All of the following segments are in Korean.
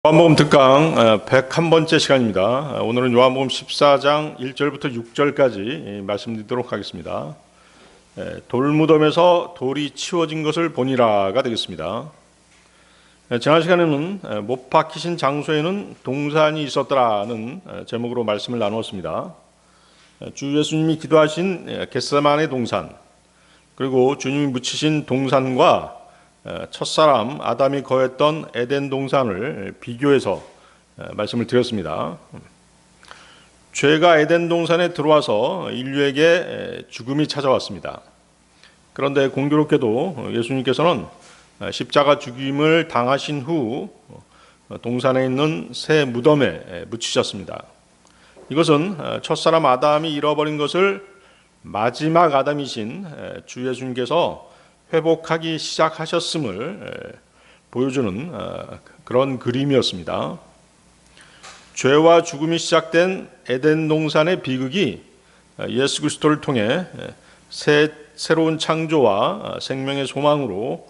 요한복음 특강 101번째 시간입니다. 오늘은 요한복음 14장 1절부터 6절까지 말씀드리도록 하겠습니다. 돌무덤에서 돌이 치워진 것을 보니라가 되겠습니다. 지난 시간에는 못 박히신 장소에는 동산이 있었더라는 제목으로 말씀을 나누었습니다. 주 예수님이 기도하신 겟세마네 동산, 그리고 주님이 묻히신 동산과 첫사람 아담이 거했던 에덴 동산을 비교해서 말씀을 드렸습니다. 죄가 에덴 동산에 들어와서 인류에게 죽음이 찾아왔습니다. 그런데 공교롭게도 예수님께서는 십자가 죽임을 당하신 후 동산에 있는 새 무덤에 묻히셨습니다. 이것은 첫사람 아담이 잃어버린 것을 마지막 아담이신 주 예수님께서 회복하기 시작하셨음을 보여주는 그런 그림이었습니다. 죄와 죽음이 시작된 에덴 동산의 비극이 예수 그리스도를 통해 새로운 창조와 생명의 소망으로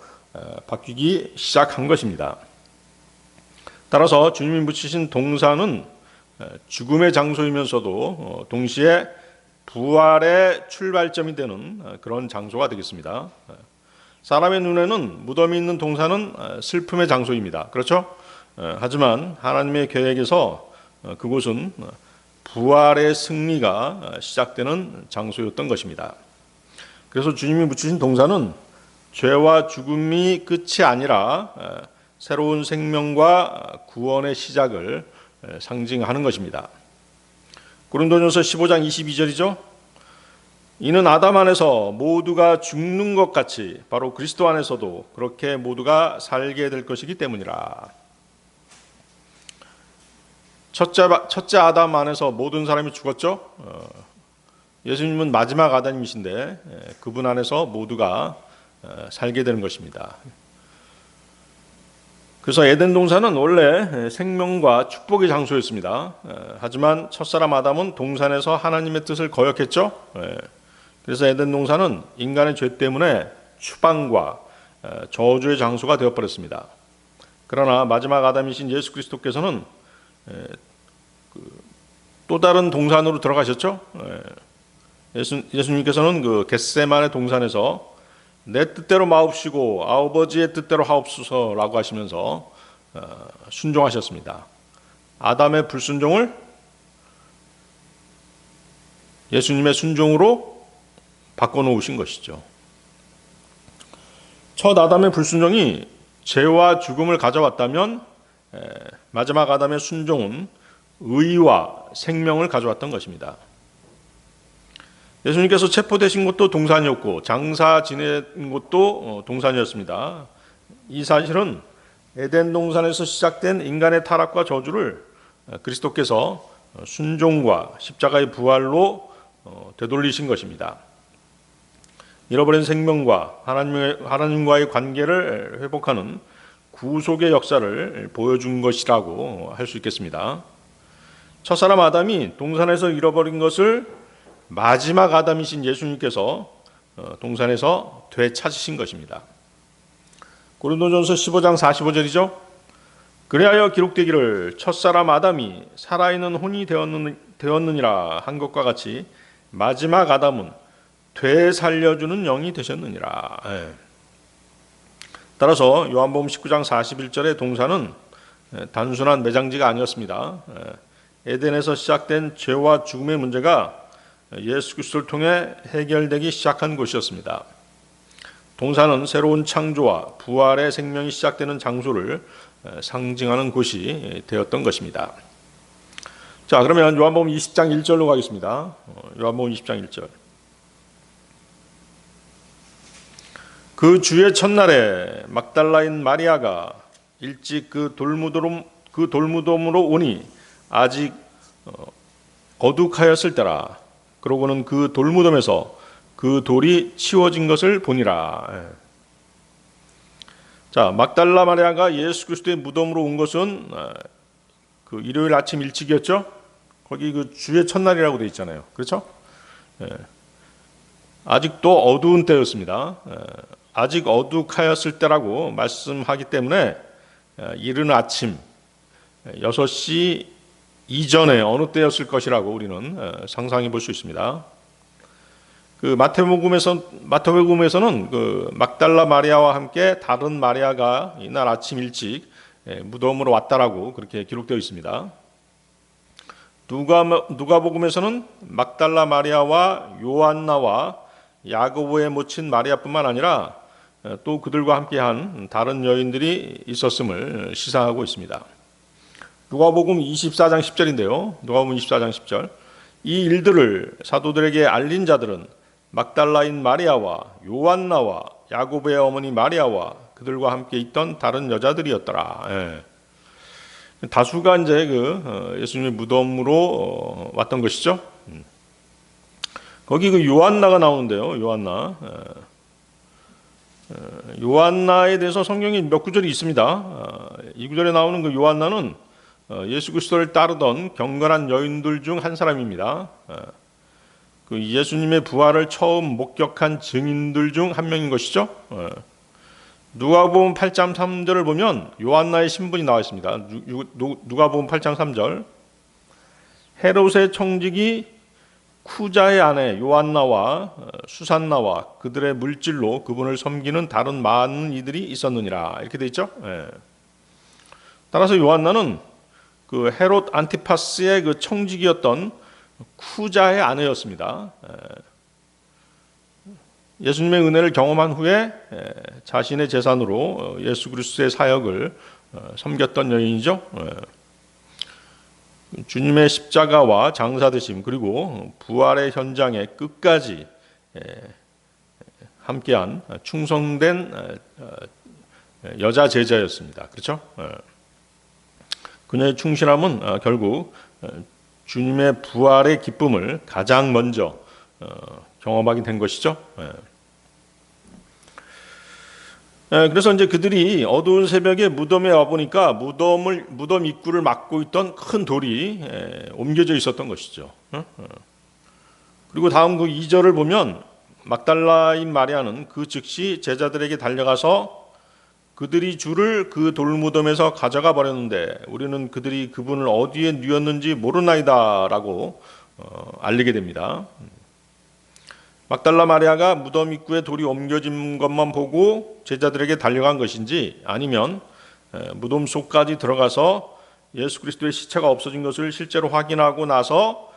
바뀌기 시작한 것입니다. 따라서 주님이 묻히신 동산은 죽음의 장소이면서도 동시에 부활의 출발점이 되는 그런 장소가 되겠습니다. 사람의 눈에는 무덤이 있는 동산은 슬픔의 장소입니다. 그렇죠? 하지만 하나님의 계획에서 그곳은 부활의 승리가 시작되는 장소였던 것입니다. 그래서 주님이 묻히신 동산은 죄와 죽음이 끝이 아니라 새로운 생명과 구원의 시작을 상징하는 것입니다. 고린도전서 15장 22절이죠. 이는 아담 안에서 모두가 죽는 것 같이 바로 그리스도 안에서도 그렇게 모두가 살게 될 것이기 때문이라. 첫째 아담 안에서 모든 사람이 죽었죠. 예수님은 마지막 아담이신데 그분 안에서 모두가 살게 되는 것입니다. 그래서 에덴 동산은 원래 생명과 축복의 장소였습니다. 하지만 첫사람 아담은 동산에서 하나님의 뜻을 거역했죠. 그래서 에덴 동산은 인간의 죄 때문에 추방과 저주의 장소가 되어버렸습니다. 그러나 마지막 아담이신 예수 그리스도께서는 또 다른 동산으로 들어가셨죠. 예수님께서는 그 겟세마네 동산에서 내 뜻대로 마옵시고 아버지의 뜻대로 하옵소서라고 하시면서 순종하셨습니다. 아담의 불순종을 예수님의 순종으로 바꿔놓으신 것이죠. 첫 아담의 불순종이 죄와 죽음을 가져왔다면 마지막 아담의 순종은 의와 생명을 가져왔던 것입니다. 예수님께서 체포되신 곳도 동산이었고 장사 지낸 곳도 동산이었습니다. 이 사실은 에덴 동산에서 시작된 인간의 타락과 저주를 그리스도께서 순종과 십자가의 부활로 되돌리신 것입니다. 잃어버린 생명과 하나님과의 관계를 회복하는 구속의 역사를 보여준 것이라고 할 수 있겠습니다. 첫사람 아담이 동산에서 잃어버린 것을 마지막 아담이신 예수님께서 동산에서 되찾으신 것입니다. 고린도전서 15장 45절이죠. 그리하여 기록되기를 첫사람 아담이 살아있는 혼이 되었느니라 한 것과 같이 마지막 아담은 되살려주는 영이 되셨느니라. 따라서 요한복음 19장 41절의 동산은 단순한 매장지가 아니었습니다. 에덴에서 시작된 죄와 죽음의 문제가 예수 그리스도를 통해 해결되기 시작한 곳이었습니다. 동산은 새로운 창조와 부활의 생명이 시작되는 장소를 상징하는 곳이 되었던 것입니다. 자, 그러면 요한복음 20장 1절로 가겠습니다. 요한복음 20장 1절. 그 주의 첫날에 막달라인 마리아가 일찍 그 돌무덤으로 오니 아직 거둑하였을 때라. 그러고는 그 돌무덤에서 그 돌이 치워진 것을 보니라. 자, 막달라 마리아가 예수 그리스도의 무덤으로 온 것은 그 일요일 아침 일찍이었죠. 거기 그 주의 첫날이라고 되어 있잖아요. 그렇죠? 아직도 어두운 때였습니다. 아직 어둑하였을 때라고 말씀하기 때문에 이른 아침 6시 이전에 어느 때였을 것이라고 우리는 상상해 볼 수 있습니다. 그 마태복음에서는 그 막달라 마리아와 함께 다른 마리아가 이날 아침 일찍 무덤으로 왔다라고 그렇게 기록되어 있습니다. 누가복음에서는 막달라 마리아와 요한나와 야고보의 모친 마리아뿐만 아니라 또 그들과 함께한 다른 여인들이 있었음을 시사하고 있습니다. 누가복음 24장 10절인데요. 누가복음 24장 10절. 이 일들을 사도들에게 알린 자들은 막달라인 마리아와 요한나와 야고보의 어머니 마리아와 그들과 함께 있던 다른 여자들이었더라. 다수가 이제 예수님의 무덤으로 왔던 것이죠. 거기 그 요한나가 나오는데요. 요한나에 대해서 성경에 몇 구절이 있습니다. 이 구절에 나오는 그 요한나는 예수 그리스도를 따르던 경건한 여인들 중 한 사람입니다. 그 예수님의 부활을 처음 목격한 증인들 중 한 명인 것이죠. 누가복음 8장 3절을 보면 요한나의 신분이 나와 있습니다. 누가복음 8장 3절. 헤롯의 청직이 쿠자의 아내 요한나와 수산나와 그들의 물질로 그분을 섬기는 다른 많은 이들이 있었느니라. 이렇게 돼 있죠. 따라서 요한나는 그 헤롯 안티파스의 그 청직이었던 쿠자의 아내였습니다. 예수님의 은혜를 경험한 후에 자신의 재산으로 예수 그리스도의 사역을 섬겼던 여인이죠. 주님의 십자가와 장사되심 그리고 부활의 현장에 끝까지 함께한 충성된 여자 제자였습니다. 그렇죠? 그녀의 충실함은 결국 주님의 부활의 기쁨을 가장 먼저 경험하게 된 것이죠. 그래서 이제 그들이 어두운 새벽에 무덤에 와 보니까 무덤 입구를 막고 있던 큰 돌이 옮겨져 있었던 것이죠. 그리고 다음 그 2절을 보면 막달라인 마리아는 그 즉시 제자들에게 달려가서 그들이 주를 그 돌무덤에서 가져가 버렸는데 우리는 그들이 그분을 어디에 뉘었는지 모르나이다라고 알리게 됩니다. 막달라 마리아가 무덤 입구에 돌이 옮겨진 것만 보고 제자들에게 달려간 것인지 아니면 무덤 속까지 들어가서 예수 그리스도의 시체가 없어진 것을 실제로 확인하고 나서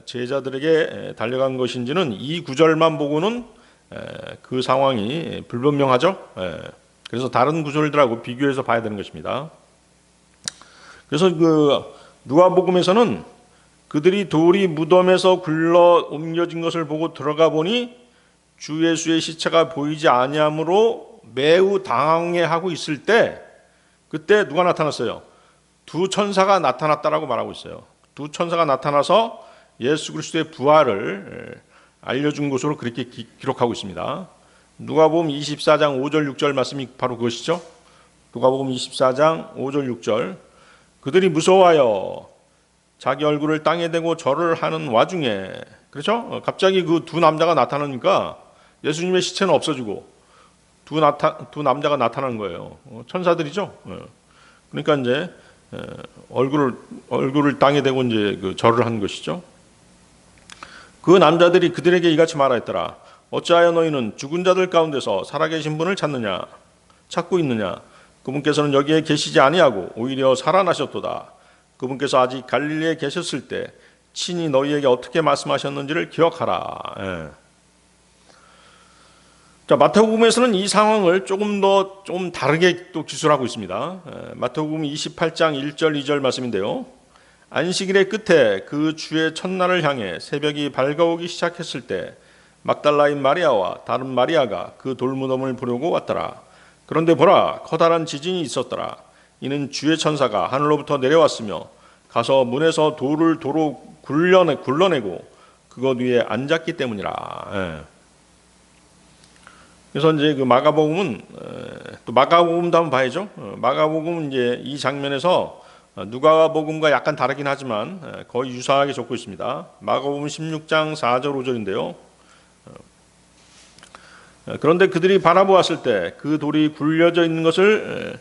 제자들에게 달려간 것인지는 이 구절만 보고는 그 상황이 불분명하죠. 그래서 다른 구절들하고 비교해서 봐야 되는 것입니다. 그래서 그 누가복음에서는 그들이 돌이 무덤에서 굴러 옮겨진 것을 보고 들어가 보니 주 예수의 시체가 보이지 아니하므로 매우 당황해하고 있을 때 그때 누가 나타났어요? 두 천사가 나타났다라고 말하고 있어요. 두 천사가 나타나서 예수 그리스도의 부활을 알려준 것으로 그렇게 기록하고 있습니다. 누가복음 24장 5절 6절 말씀이 바로 그것이죠. 누가복음 24장 5절 6절. 그들이 무서워하여 자기 얼굴을 땅에 대고 절을 하는 와중에, 그렇죠? 갑자기 그 두 남자가 나타나니까 예수님의 시체는 없어지고 두 남자가 나타나는 거예요. 천사들이죠. 그러니까 이제 얼굴을 땅에 대고 이제 그 절을 한 것이죠. 그 남자들이 그들에게 이같이 말하였더라. 어찌하여 너희는 죽은 자들 가운데서 살아계신 분을 찾고 있느냐? 그분께서는 여기에 계시지 아니하고 오히려 살아나셨도다. 그분께서 아직 갈릴리에 계셨을 때 친히 너희에게 어떻게 말씀하셨는지를 기억하라. 자, 마태복음에서는 이 상황을 조금 다르게 또 기술하고 있습니다. 마태복음 28장 1절 2절 말씀인데요. 안식일의 끝에 그 주의 첫날을 향해 새벽이 밝아오기 시작했을 때 막달라인 마리아와 다른 마리아가 그 돌무덤을 보려고 왔더라. 그런데 보라, 커다란 지진이 있었더라. 이는 주의 천사가 하늘로부터 내려왔으며 가서 문에서 돌을 도로 굴러내고 그것 위에 앉았기 때문이라. 그래서 이제 그 마가복음은 또 마가복음도 한번 봐야죠. 마가복음은 이제 이 장면에서 누가복음과 약간 다르긴 하지만 거의 유사하게 적고 있습니다. 마가복음 16장 4절 5절인데요. 그런데 그들이 바라보았을 때 그 돌이 굴려져 있는 것을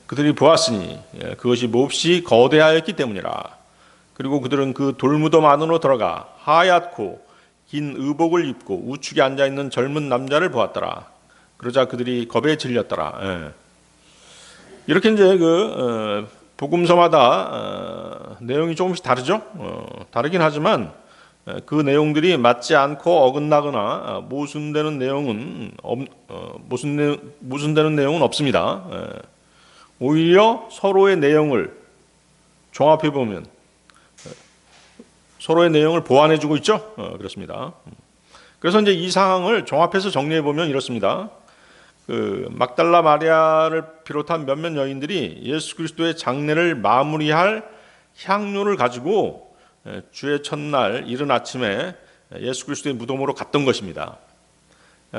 그들이 보았으니 그것이 몹시 거대하였기 때문이라. 그리고 그들은 그 돌무덤 안으로 들어가 하얗고 긴 의복을 입고 우측에 앉아 있는 젊은 남자를 보았더라. 그러자 그들이 겁에 질렸더라. 이렇게 이제 복음서마다 내용이 조금씩 다르죠. 다르긴 하지만 그 내용들이 맞지 않고 어긋나거나 모순되는 내용은 없습니다. 오히려 서로의 내용을 종합해 보면 서로의 내용을 보완해주고 있죠. 그렇습니다. 그래서 이제 이 상황을 종합해서 정리해 보면 이렇습니다. 막달라 마리아를 비롯한 몇몇 여인들이 예수 그리스도의 장례를 마무리할 향료를 가지고 주의 첫날 이른 아침에 예수 그리스도의 무덤으로 갔던 것입니다.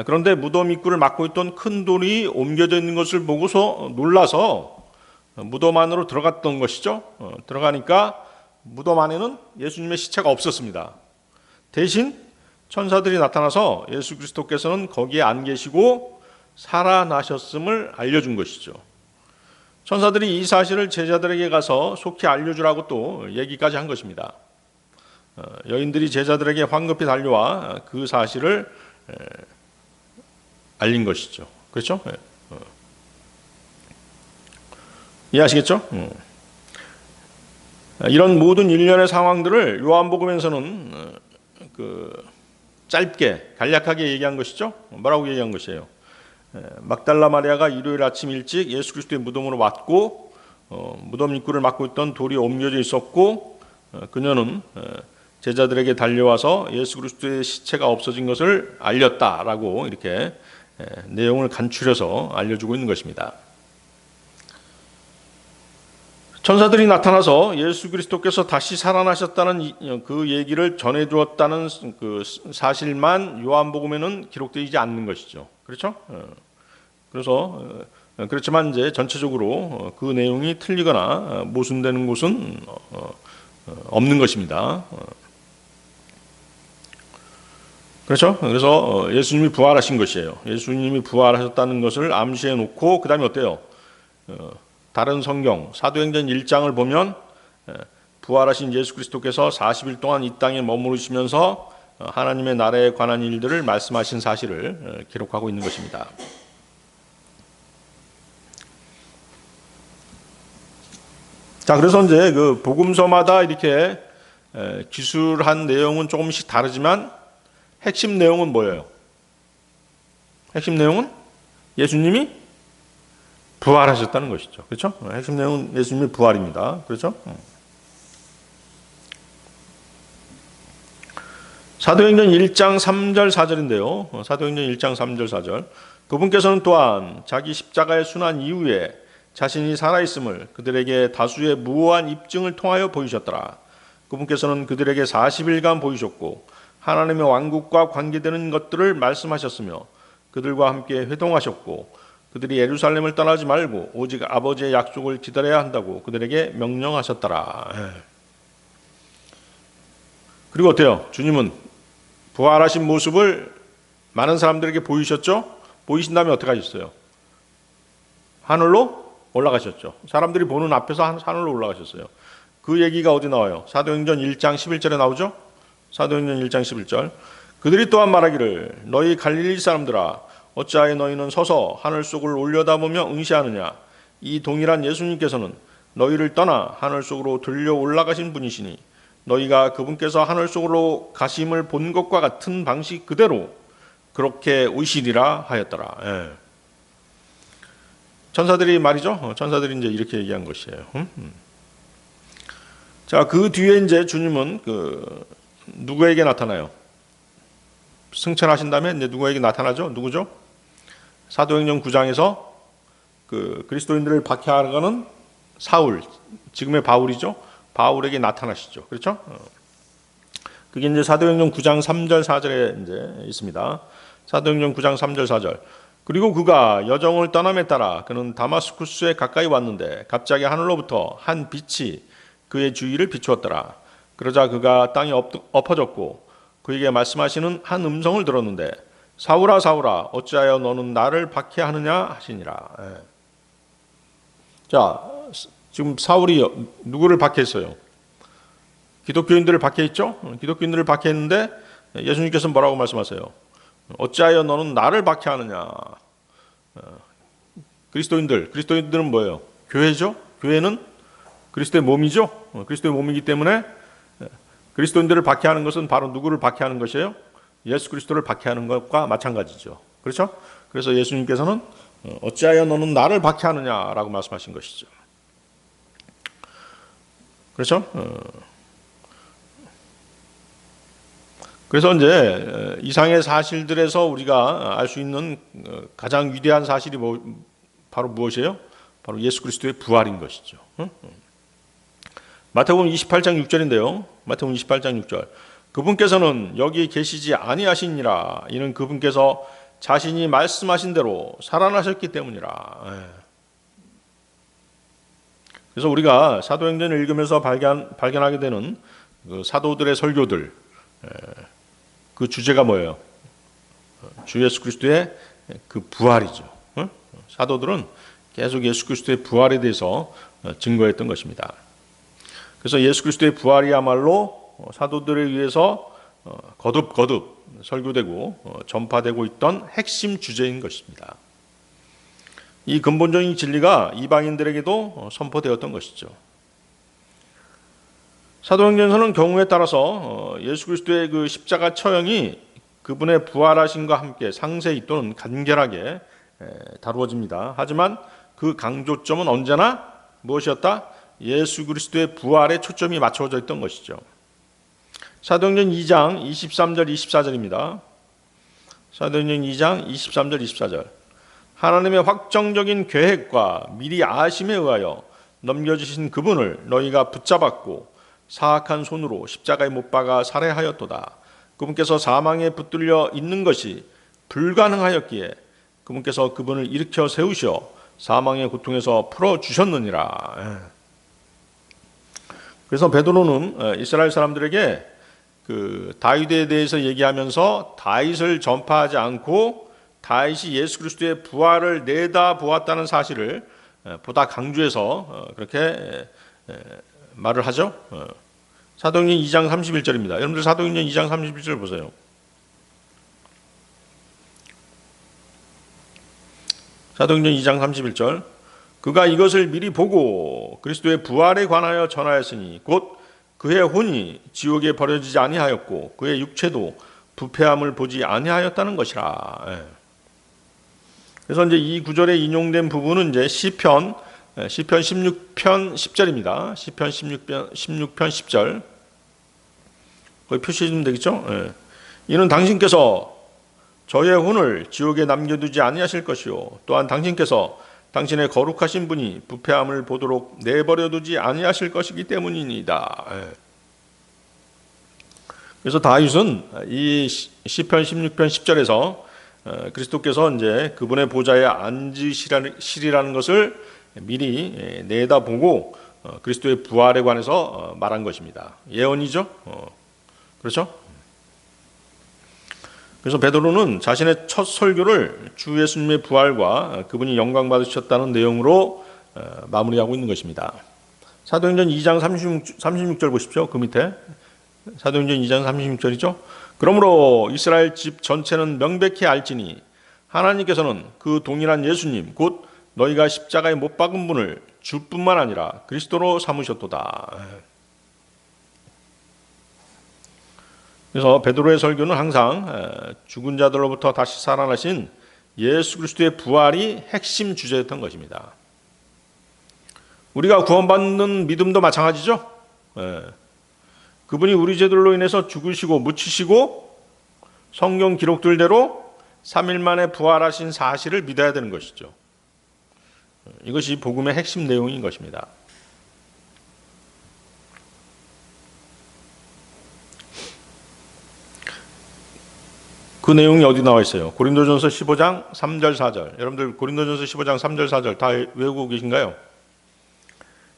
그런데 무덤 입구를 막고 있던 큰 돌이 옮겨져 있는 것을 보고서 놀라서 무덤 안으로 들어갔던 것이죠. 들어가니까 무덤 안에는 예수님의 시체가 없었습니다. 대신 천사들이 나타나서 예수 그리스도께서는 거기에 안 계시고 살아나셨음을 알려준 것이죠. 천사들이 이 사실을 제자들에게 가서 속히 알려주라고 또 얘기까지 한 것입니다. 여인들이 제자들에게 황급히 달려와 그 사실을 알린 것이죠. 그렇죠? 이해하시겠죠? 이런 모든 일련의 상황들을 요한복음에서는 짧게 간략하게 얘기한 것이죠. 뭐라고 얘기한 것이에요? 막달라 마리아가 일요일 아침 일찍 예수 그리스도의 무덤으로 왔고 무덤 입구를 막고 있던 돌이 옮겨져 있었고 그녀는 제자들에게 달려와서 예수 그리스도의 시체가 없어진 것을 알렸다라고 이렇게 내용을 간추려서 알려주고 있는 것입니다. 천사들이 나타나서 예수 그리스도께서 다시 살아나셨다는 그 얘기를 전해주었다는 그 사실만 요한복음에는 기록되지 않는 것이죠. 그렇죠? 그래서 그렇지만 이제 전체적으로 그 내용이 틀리거나 모순되는 곳은 없는 것입니다. 그렇죠? 그래서 예수님이 부활하신 것이에요. 예수님이 부활하셨다는 것을 암시해 놓고 그 다음에 어때요? 다른 성경 사도행전 1장을 보면 부활하신 예수 그리스도께서 40일 동안 이 땅에 머무르시면서 하나님의 나라에 관한 일들을 말씀하신 사실을 기록하고 있는 것입니다. 자, 그래서 이제 그 복음서마다 이렇게 기술한 내용은 조금씩 다르지만 핵심 내용은 뭐예요? 핵심 내용은 예수님이 부활하셨다는 것이죠. 그렇죠? 핵심 내용은 예수님의 부활입니다. 그렇죠? 사도행전 1장 3절 4절인데요. 사도행전 1장 3절 4절. 그분께서는 또한 자기 십자가의 순환 이후에 자신이 살아있음을 그들에게 다수의 무오한 입증을 통하여 보이셨더라. 그분께서는 그들에게 40일간 보이셨고 하나님의 왕국과 관계되는 것들을 말씀하셨으며 그들과 함께 회동하셨고 그들이 예루살렘을 떠나지 말고 오직 아버지의 약속을 기다려야 한다고 그들에게 명령하셨더라. 그리고 어때요? 주님은 부활하신 모습을 많은 사람들에게 보이셨죠? 보이신 다음에 어떻게 하셨어요? 하늘로 올라가셨죠. 사람들이 보는 앞에서 하늘로 올라가셨어요. 그 얘기가 어디 나와요? 사도행전 1장 11절에 나오죠? 사도행전 1장 11절. 그들이 또한 말하기를 너희 갈릴리 사람들아 어찌하여 너희는 서서 하늘 속을 올려다보며 응시하느냐. 이 동일한 예수님께서는 너희를 떠나 하늘 속으로 들려 올라가신 분이시니 너희가 그분께서 하늘 속으로 가심을 본 것과 같은 방식 그대로 그렇게 의시리라 하였더라. 천사들이 말이죠. 천사들이 이제 이렇게 얘기한 것이에요. 자, 그 뒤에 이제 주님은 누구에게 나타나요? 승천하신 다음에 이제 누구에게 나타나죠? 누구죠? 사도행전 9장에서 그리스도인들을 박해하는 사울, 지금의 바울이죠. 바울에게 나타나시죠. 그렇죠? 그게 이제 사도행전 9장 3절 4절에 이제 있습니다. 사도행전 9장 3절 4절. 그리고 그가 여정을 떠남에 따라 그는 다마스쿠스에 가까이 왔는데 갑자기 하늘로부터 한 빛이 그의 주위를 비추었더라. 그러자 그가 땅에 엎어졌고 그에게 말씀하시는 한 음성을 들었는데 사울아 사울아 어찌하여 너는 나를 박해하느냐 하시니라. 자, 지금 사울이 누구를 박해했어요? 기독교인들을 박해했죠? 기독교인들을 박해했는데 예수님께서 뭐라고 말씀하세요? 어찌하여 너는 나를 박해하느냐? 그리스도인들은 뭐예요? 교회죠? 교회는 그리스도의 몸이죠? 그리스도의 몸이기 때문에 그리스도인들을 박해하는 것은 바로 누구를 박해하는 것이에요? 예수 그리스도를 박해하는 것과 마찬가지죠. 그렇죠? 그래서 예수님께서는 어찌하여 너는 나를 박해하느냐라고 말씀하신 것이죠. 그렇죠? 그래서 이제 이상의 사실들에서 우리가 알 수 있는 가장 위대한 사실이 바로 무엇이에요? 바로 예수 그리스도의 부활인 것이죠. 마태복음 28장 6절인데요. 마태복음 28장 6절. 그분께서는 여기 계시지 아니하시니라. 이는 그분께서 자신이 말씀하신 대로 살아나셨기 때문이라. 그래서 우리가 사도행전을 읽으면서 발견하게 되는 그 사도들의 설교들, 그 주제가 뭐예요? 주 예수 그리스도의 그 부활이죠. 사도들은 계속 예수 그리스도의 부활에 대해서 증거했던 것입니다. 그래서 예수 그리스도의 부활이야말로 사도들에 의해서 거듭 설교되고 전파되고 있던 핵심 주제인 것입니다. 이 근본적인 진리가 이방인들에게도 선포되었던 것이죠. 사도행전서는 경우에 따라서 예수 그리스도의 그 십자가 처형이 그분의 부활하심과 함께 상세히 또는 간결하게 다루어집니다. 하지만 그 강조점은 언제나 무엇이었다? 예수 그리스도의 부활에 초점이 맞춰져 있던 것이죠. 사도행전 2장 23절 24절입니다. 사도행전 2장 23절 24절. 하나님의 확정적인 계획과 미리 아심에 의하여 넘겨주신 그분을 너희가 붙잡았고 사악한 손으로 십자가에 못 박아 살해하였도다. 그분께서 사망에 붙들려 있는 것이 불가능하였기에 그분께서 그분을 일으켜 세우셔 사망의 고통에서 풀어주셨느니라. 그래서 베드로는 이스라엘 사람들에게 그 다윗에 대해서 얘기하면서 다윗을 전파하지 않고 다윗이 예수 그리스도의 부활을 내다보았다는 사실을 보다 강조해서 그렇게 말을 하죠. 사도행전 2장 31절입니다. 여러분들 사도행전 2장 31절 보세요. 사도행전 2장 31절. 그가 이것을 미리 보고 그리스도의 부활에 관하여 전하였으니 곧 그의 혼이 지옥에 버려지지 아니하였고 그의 육체도 부패함을 보지 아니하였다는 것이라. 그래서 이제 이 구절에 인용된 부분은 이제 시편 16편 10절입니다. 시편 16편 10절. 거기 표시해 주면 되겠죠? 이는 당신께서 저의 혼을 지옥에 남겨두지 아니하실 것이요 또한 당신께서 당신의 거룩하신 분이 부패함을 보도록 내버려두지 아니하실 것이기 때문이니이다. 그래서 다윗은 이 시편 16편 10절에서 그리스도께서 이제 그분의 보좌에 앉으시리라는 것을 미리 내다보고 그리스도의 부활에 관해서 말한 것입니다. 예언이죠. 그렇죠? 그래서 베드로는 자신의 첫 설교를 주 예수님의 부활과 그분이 영광 받으셨다는 내용으로 마무리하고 있는 것입니다. 사도행전 2장 36절 보십시오. 그 밑에 사도행전 2장 36절이죠. 그러므로 이스라엘 집 전체는 명백히 알지니 하나님께서는 그 동일한 예수님 곧 너희가 십자가에 못 박은 분을 주뿐만 아니라 그리스도로 삼으셨도다. 그래서 베드로의 설교는 항상 죽은 자들로부터 다시 살아나신 예수 그리스도의 부활이 핵심 주제였던 것입니다. 우리가 구원받는 믿음도 마찬가지죠. 그분이 우리 죄들로 인해서 죽으시고 묻히시고 성경 기록들대로 3일 만에 부활하신 사실을 믿어야 되는 것이죠. 이것이 복음의 핵심 내용인 것입니다. 그 내용이 어디 나와 있어요? 고린도전서 15장 3절 4절. 여러분들 고린도전서 15장 3절 4절 다 외우고 계신가요?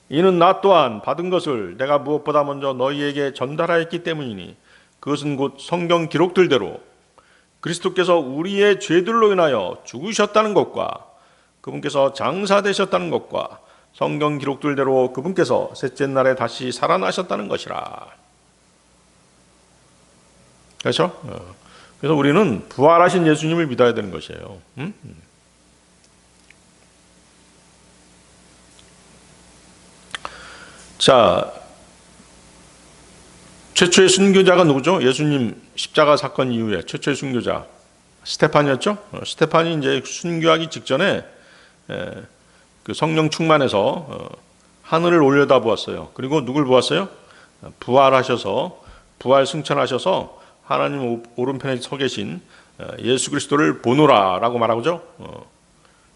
이는 나 또한 받은 것을 내가 무엇보다 먼저 너희에게 전달하였기 때문이니 그것은 곧 성경 기록들대로 그리스도께서 우리의 죄들로 인하여 죽으셨다는 것과 그분께서 장사되셨다는 것과 성경 기록들대로 그분께서 셋째 날에 다시 살아나셨다는 것이라. 그렇죠? 그래서 우리는 부활하신 예수님을 믿어야 되는 것이에요. 자, 최초의 순교자가 누구죠? 예수님 십자가 사건 이후에 최초의 순교자 스테판이었죠. 스테판이 이제 순교하기 직전에 그 성령 충만해서 하늘을 올려다 보았어요. 그리고 누굴 보았어요? 부활하셔서 부활 승천하셔서 하나님 오른편에 서 계신 예수 그리스도를 보노라라고 말하고죠.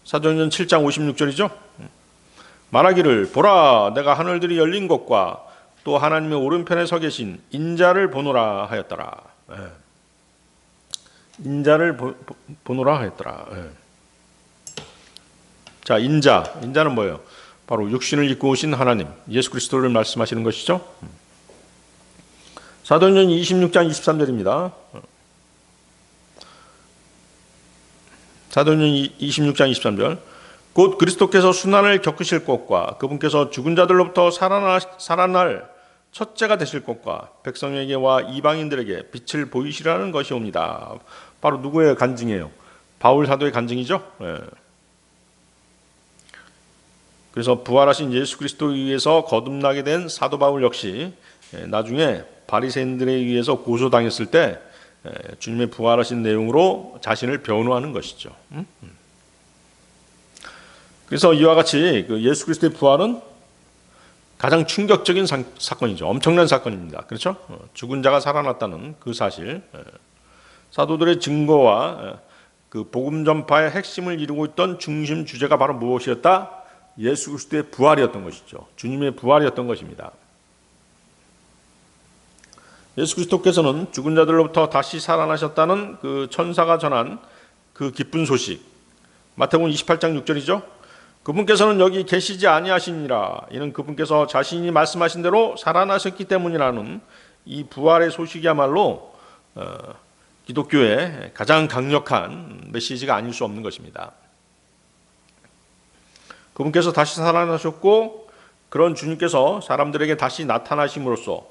사도행전 7장 56절이죠. 말하기를 보라 내가 하늘들이 열린 것과 또 하나님의 오른편에 서 계신 인자를 보노라 하였더라. 인자를 보노라 하였더라. 자, 인자는 뭐예요? 바로 육신을 입고 오신 하나님 예수 그리스도를 말씀하시는 것이죠. 사도행전 26장 23절입니다. 사도행전 26장 23절 곧 그리스도께서 순환을 겪으실 것과 그분께서 죽은 자들로부터 살아날 첫째가 되실 것과 백성에게와 이방인들에게 빛을 보이시라는 것이옵니다. 바로 누구의 간증이에요? 바울 사도의 간증이죠. 그래서 부활하신 예수 그리스도에 의해서 거듭나게 된 사도 바울 역시 나중에 바리새인들에 의해서 고소당했을 때 주님의 부활하신 내용으로 자신을 변호하는 것이죠. 그래서 이와 같이 그 예수 그리스도의 부활은 가장 충격적인 사건이죠. 엄청난 사건입니다. 그렇죠? 죽은 자가 살아났다는 그 사실, 사도들의 증거와 그 복음 전파의 핵심을 이루고 있던 중심 주제가 바로 무엇이었다? 예수 그리스도의 부활이었던 것이죠. 주님의 부활이었던 것입니다. 예수 그리스도께서는 죽은 자들로부터 다시 살아나셨다는 그 천사가 전한 그 기쁜 소식, 마태복음 28장 6절이죠. 그분께서는 여기 계시지 아니하시니라. 이는 그분께서 자신이 말씀하신 대로 살아나셨기 때문이라는 이 부활의 소식이야말로 기독교의 가장 강력한 메시지가 아닐 수 없는 것입니다. 그분께서 다시 살아나셨고 그런 주님께서 사람들에게 다시 나타나심으로써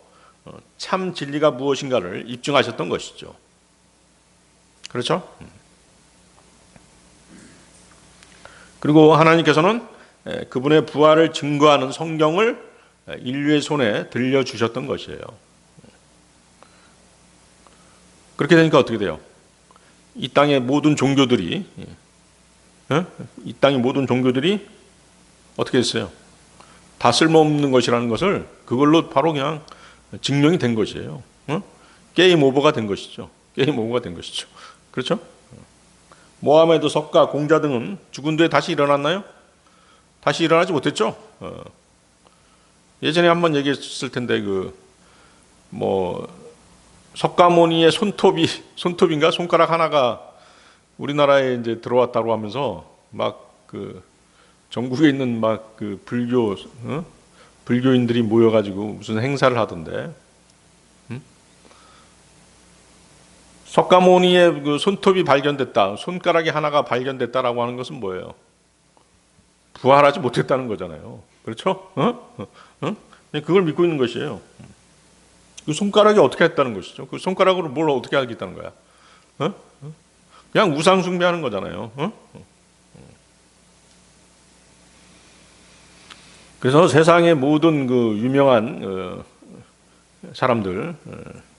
참 진리가 무엇인가를 입증하셨던 것이죠. 그렇죠? 그리고 하나님께서는 그분의 부활을 증거하는 성경을 인류의 손에 들려주셨던 것이에요. 그렇게 되니까 어떻게 돼요? 이 땅의 모든 종교들이 어떻게 됐어요? 다 쓸모없는 것이라는 것을 그걸로 바로 그냥 증명이 된 것이에요. 게임 오버가 된 것이죠. 그렇죠? 모하메드, 석가, 공자 등은 죽은 뒤에 다시 일어났나요? 다시 일어나지 못했죠. 예전에 한번 얘기했을 텐데 석가모니의 손톱인가 손가락 하나가 우리나라에 이제 들어왔다고 하면서 전국에 있는 불교인들이 모여가지고 무슨 행사를 하던데. 석가모니의 그 손톱이 발견됐다, 손가락이 하나가 발견됐다라고 하는 것은 뭐예요? 부활하지 못했다는 거잖아요. 그렇죠? 그걸 믿고 있는 것이에요. 그 손가락이 어떻게 했다는 것이죠? 그 손가락으로 뭘 어떻게 하겠다는 거야? 그냥 우상 숭배하는 거잖아요. 그래서 세상의 모든 그 유명한 사람들,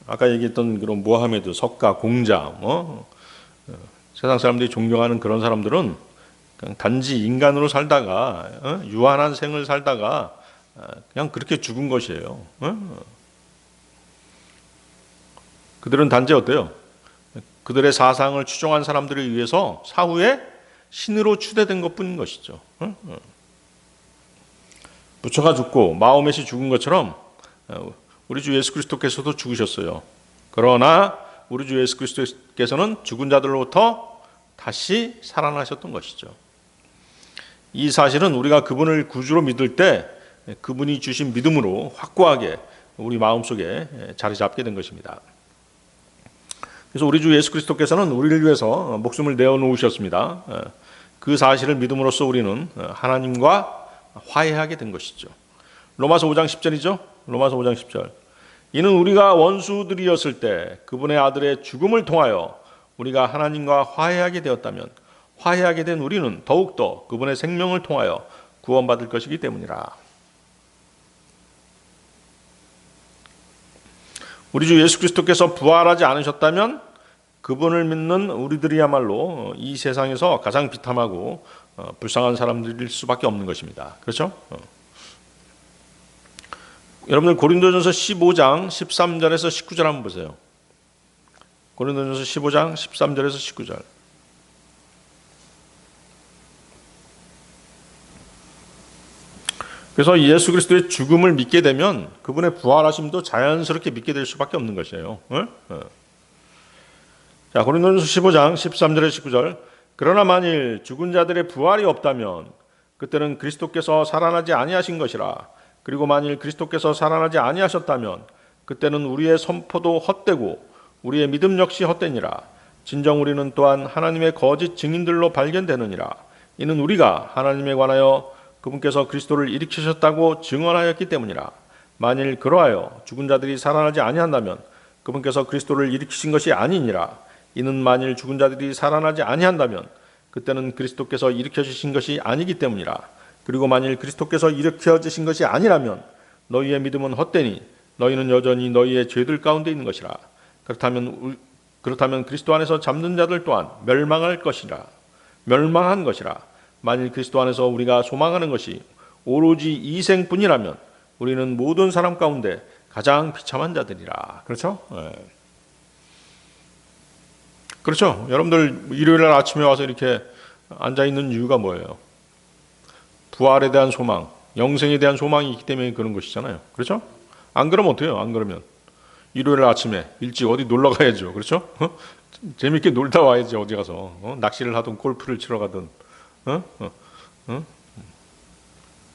아까 얘기했던 그런 모하메드, 석가, 공자, 세상 사람들이 존경하는 그런 사람들은 그냥 단지 인간으로 살다가 유한한 생을 살다가 그냥 그렇게 죽은 것이에요. 그들은 단지 어때요? 그들의 사상을 추종한 사람들에 의해서 사후에 신으로 추대된 것뿐인 것이죠. 부처가 죽고 마호멧이 죽은 것처럼 우리 주 예수 그리스도께서도 죽으셨어요. 그러나 우리 주 예수 그리스도께서는 죽은 자들로부터 다시 살아나셨던 것이죠. 이 사실은 우리가 그분을 구주로 믿을 때 그분이 주신 믿음으로 확고하게 우리 마음속에 자리 잡게 된 것입니다. 그래서 우리 주 예수 그리스도께서는 우리를 위해서 목숨을 내어놓으셨습니다. 그 사실을 믿음으로써 우리는 하나님과 화해하게 된 것이죠. 로마서 5장 10절이죠. 로마서 5장 10절. 이는 우리가 원수들이었을 때 그분의 아들의 죽음을 통하여 우리가 하나님과 화해하게 되었다면 화해하게 된 우리는 더욱더 그분의 생명을 통하여 구원받을 것이기 때문이라. 우리 주 예수 그리스도께서 부활하지 않으셨다면 그분을 믿는 우리들이야말로 이 세상에서 가장 비참하고 불쌍한 사람들일 수밖에 없는 것입니다. 그렇죠? 여러분들 고린도전서 15장 13절에서 19절 한번 보세요. 고린도전서 15장 13절에서 19절. 그래서 예수 그리스도의 죽음을 믿게 되면 그분의 부활하심도 자연스럽게 믿게 될 수밖에 없는 것이에요. 자, 고린도전서 15장 13절에서 19절. 그러나 만일 죽은 자들의 부활이 없다면 그때는 그리스도께서 살아나지 아니하신 것이라. 그리고 만일 그리스도께서 살아나지 아니하셨다면 그때는 우리의 선포도 헛되고 우리의 믿음 역시 헛되니라. 진정 우리는 또한 하나님의 거짓 증인들로 발견되느니라. 이는 우리가 하나님에 관하여 그분께서 그리스도를 일으키셨다고 증언하였기 때문이라. 만일 그러하여 죽은 자들이 살아나지 아니한다면 그분께서 그리스도를 일으키신 것이 아니니라. 이는 만일 죽은 자들이 살아나지 아니한다면 그때는 그리스도께서 일으켜주신 것이 아니기 때문이라. 그리고 만일 그리스도께서 일으켜주신 것이 아니라면 너희의 믿음은 헛되니 너희는 여전히 너희의 죄들 가운데 있는 것이라. 그렇다면 그리스도 안에서 잠든 자들 또한 멸망한 것이라. 만일 그리스도 안에서 우리가 소망하는 것이 오로지 이생뿐이라면 우리는 모든 사람 가운데 가장 비참한 자들이라. 그렇죠? 네. 그렇죠. 여러분들 일요일 날 아침에 와서 이렇게 앉아 있는 이유가 뭐예요? 부활에 대한 소망, 영생에 대한 소망이 있기 때문에 그런 것이잖아요. 그렇죠? 안 그러면 어때요? 안 그러면 일요일 아침에 일찍 어디 놀러 가야죠. 그렇죠? 재밌게 놀다 와야지. 어디 가서 낚시를 하든 골프를 치러 가든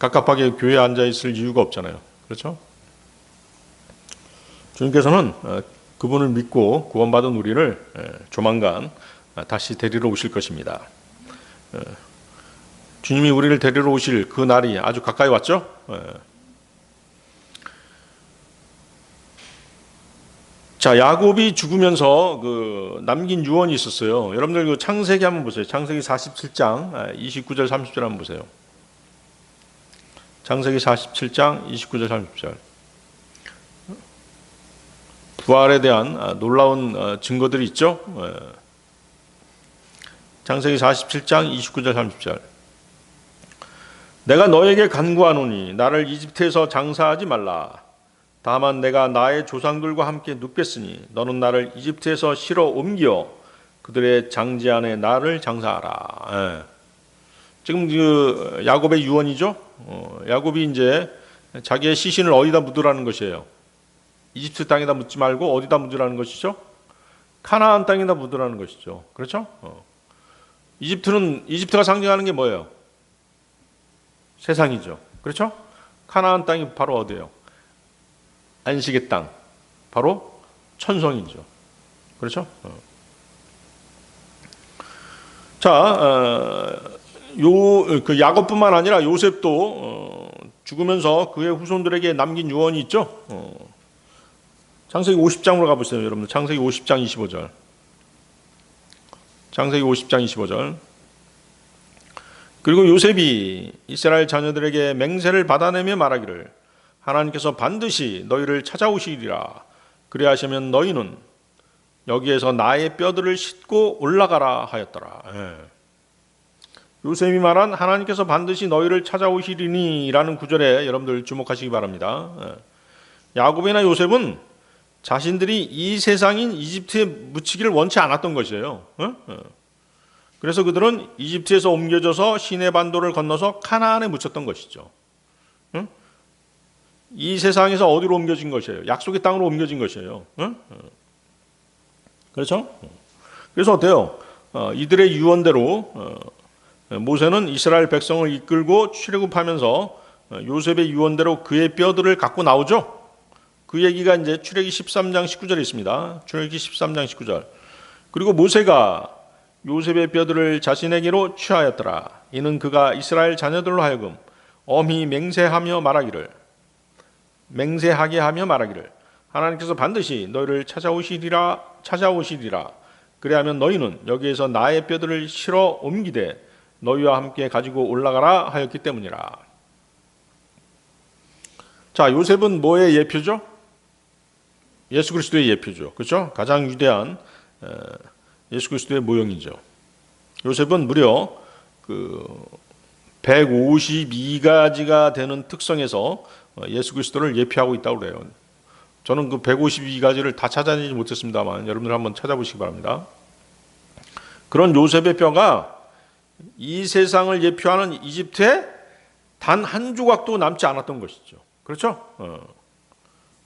갑갑하게 교회에 앉아 있을 이유가 없잖아요. 그렇죠? 주님께서는 그분을 믿고 구원받은 우리를 조만간 다시 데리러 오실 것입니다. 주님이 우리를 데리러 오실 그 날이 아주 가까이 왔죠? 자, 야곱이 죽으면서 남긴 유언이 있었어요. 여러분들 그 창세기 한번 보세요. 창세기 47장 29절 30절 한번 보세요. 창세기 47장 29절 30절. 부활에 대한 놀라운 증거들이 있죠. 창세기 47장 29절 30절. 내가 너에게 간구하노니 나를 이집트에서 장사하지 말라. 다만 내가 나의 조상들과 함께 눕겠으니 너는 나를 이집트에서 실어 옮겨 그들의 장지 안에 나를 장사하라. 지금 그 야곱의 유언이죠. 야곱이 이제 자기의 시신을 어디다 묻으라는 것이에요. 이집트 땅에다 묻지 말고 어디다 묻으라는 것이죠? 카나안 땅에다 묻으라는 것이죠. 그렇죠? 이집트가 상징하는 게 뭐예요? 세상이죠. 그렇죠? 카나안 땅이 바로 어디예요? 안식의 땅, 바로 천성이죠. 그렇죠? 자, 그 야곱뿐만 아니라 요셉도 죽으면서 그의 후손들에게 남긴 유언이 있죠. 창세기 50장으로 가보세요, 여러분들. 창세기 50장 25절. 창세기 50장 25절. 그리고 요셉이 이스라엘 자녀들에게 맹세를 받아내며 말하기를 하나님께서 반드시 너희를 찾아오시리라. 그래 하시면 너희는 여기에서 나의 뼈들을 싣고 올라가라 하였더라. 요셉이 말한 하나님께서 반드시 너희를 찾아오시리니 라는 구절에 여러분들 주목하시기 바랍니다. 야곱이나 요셉은 자신들이 이 세상인 이집트에 묻히기를 원치 않았던 것이에요. 그래서 그들은 이집트에서 옮겨져서 시내 반도를 건너서 카나안에 묻혔던 것이죠. 이 세상에서 어디로 옮겨진 것이에요? 약속의 땅으로 옮겨진 것이에요. 그렇죠? 그래서 어때요? 이들의 유언대로 모세는 이스라엘 백성을 이끌고 출애굽하면서 요셉의 유언대로 그의 뼈들을 갖고 나오죠. 그 얘기가 이제 출애기 13장 19절에 있습니다. 출애기 13장 19절. 그리고 모세가 요셉의 뼈들을 자신에게로 취하였더라. 이는 그가 이스라엘 자녀들로 하여금 엄히 맹세하게 하며 말하기를 하나님께서 반드시 너희를 찾아오시리라. 그래야면 너희는 여기에서 나의 뼈들을 실어 옮기되 너희와 함께 가지고 올라가라 하였기 때문이라. 자, 요셉은 뭐의 예표죠? 예수 그리스도의 예표죠. 그렇죠? 가장 위대한 예수 그리스도의 모형이죠. 요셉은 무려 152가지가 되는 특성에서 예수 그리스도를 예표하고 있다고 그래요. 저는 그 152가지를 다 찾아내지 못했습니다만 여러분들 한번 찾아보시기 바랍니다. 그런 요셉의 뼈가 이 세상을 예표하는 이집트에 단 한 조각도 남지 않았던 것이죠. 그렇죠?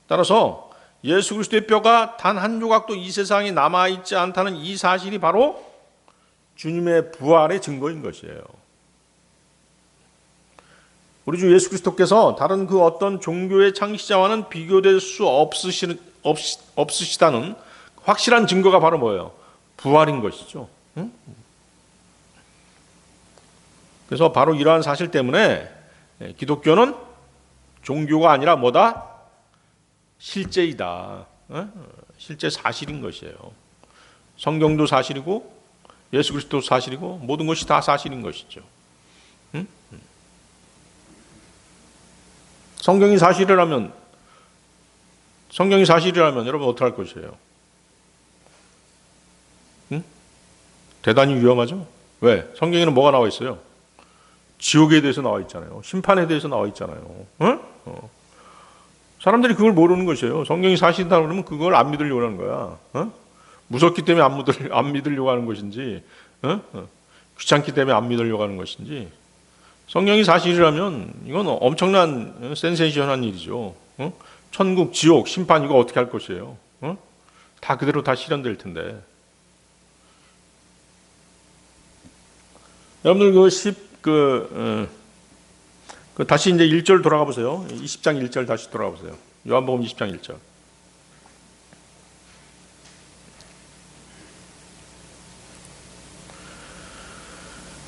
따라서 예수 그리스도의 뼈가 단 한 조각도 이 세상에 남아있지 않다는 이 사실이 바로 주님의 부활의 증거인 것이에요. 우리 주 예수 그리스도께서 다른 그 어떤 종교의 창시자와는 비교될 수 없으시다는 확실한 증거가 바로 뭐예요? 부활인 것이죠. 응? 그래서 바로 이러한 사실 때문에 기독교는 종교가 아니라 뭐다? 실제이다. 실제 사실인 것이에요. 성경도 사실이고 예수 그리스도도 사실이고 모든 것이 다 사실인 것이죠. 응? 성경이 사실이라면 여러분 어떻게 할 것이에요? 응? 대단히 위험하죠? 왜? 성경에는 뭐가 나와 있어요? 지옥에 대해서 나와 있잖아요. 심판에 대해서 나와 있잖아요. 응? 사람들이 그걸 모르는 것이에요. 성경이 사실이다 그러면 그걸 안 믿으려고 하는 거야. 무섭기 때문에 안 믿으려고 하는 것인지, 귀찮기 때문에 안 믿으려고 하는 것인지. 성경이 사실이라면 이건 엄청난 센세이션한 일이죠. 천국, 지옥, 심판 이거 어떻게 할 것이에요? 다 그대로 다 실현될 텐데. 여러분들 다시 이제 1절 돌아가 보세요. 20장 1절 다시 돌아가 보세요. 요한복음 20장 1절.